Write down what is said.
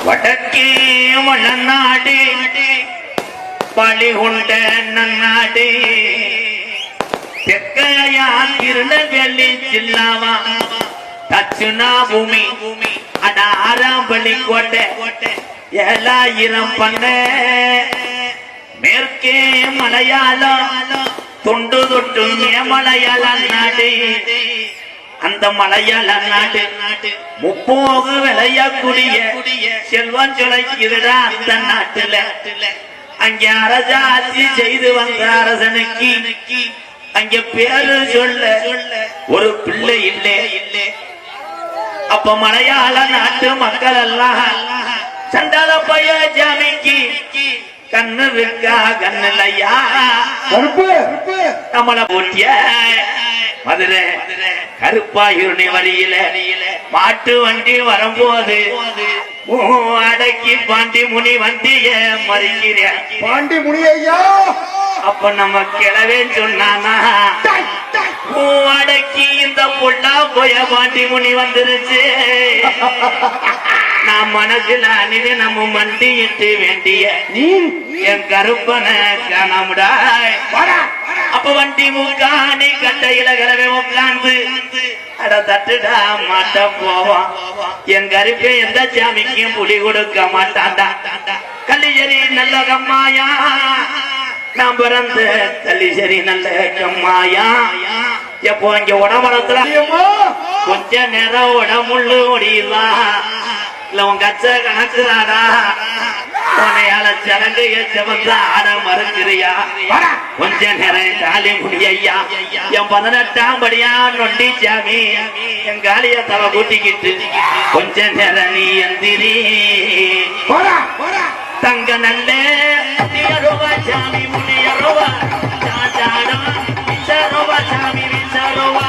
வடக்கே மலநாடு பழிகொண்ட நன்னாடு தெற்கையா திருநெல்வேலி ஜில்லாவா தட்சிணா பூமி அட ஆறாம்பள்ளி கோட்டை 7000 பண்ண மேற்கே மலையாளம் தொண்டு தொட்டு மலையாள நாடு அந்த மலையாள நாடு முப்போகு விளையக்கூடிய செல்வம் சொலைக்குதுடா அந்த நாட்டுல அங்க அரசாட்சி செய்து வந்த அரசனுக்கு அங்க பேரு சொல்ல ஒரு பிள்ளை இல்லை. அப்ப மலையாள நாட்டு மக்கள் எல்லாம் சண்டால பைய ஜாமிக்கு கண்ணு இருக்கா கண்ணுலையா நம்மள போட்டிய மதுரை கருப்பாயூர்னி வழியில மாட்டு வண்டி வரும்போது அடக்கி பாண்டி முனி வண்டிய மறிக்கிற பாண்டி முனி ஐயா. அப்ப நம்ம கிளவே சொன்னானா அடக்கி இந்த பொண்ணா போய பாண்டி முனி வந்துருச்சு. நான் மனசுல அணிது நம்ம மண்டியிட்டு வேண்டிய என் கருப்பனை காணாமடா. அப்ப வண்டி முக்காணி கட்டையில கிளவே உட்காந்து அட தட்டுடா மாட்ட போவான். என் கருப்பை எந்த சாமிக்கும் புலி கொடுக்க மாட்டான்டா. கல்லிசரி நல்ல கம்மாயா நான் பிறந்த கல்லிசரி நல்ல கம்மாயா. எப்போ இங்க உடம்புறத்துல கொஞ்ச நேரம் உடம்புள்ளு ஒடியலாம் இல்ல உன் கச்ச கணக்குறாடா உனையால சடங்கு எச்சவந்த ஆட மறுக்கிறியா. கொஞ்ச நேரம் காலி முடியா என் 18ஆம் படியா நொண்டி சாமி என் காலிய தவ கூட்டிக்கிட்டு கொஞ்ச நேரம் நீ எந்திரி தங்க நல்ல சாமி முனியருவா சாமி விசருவா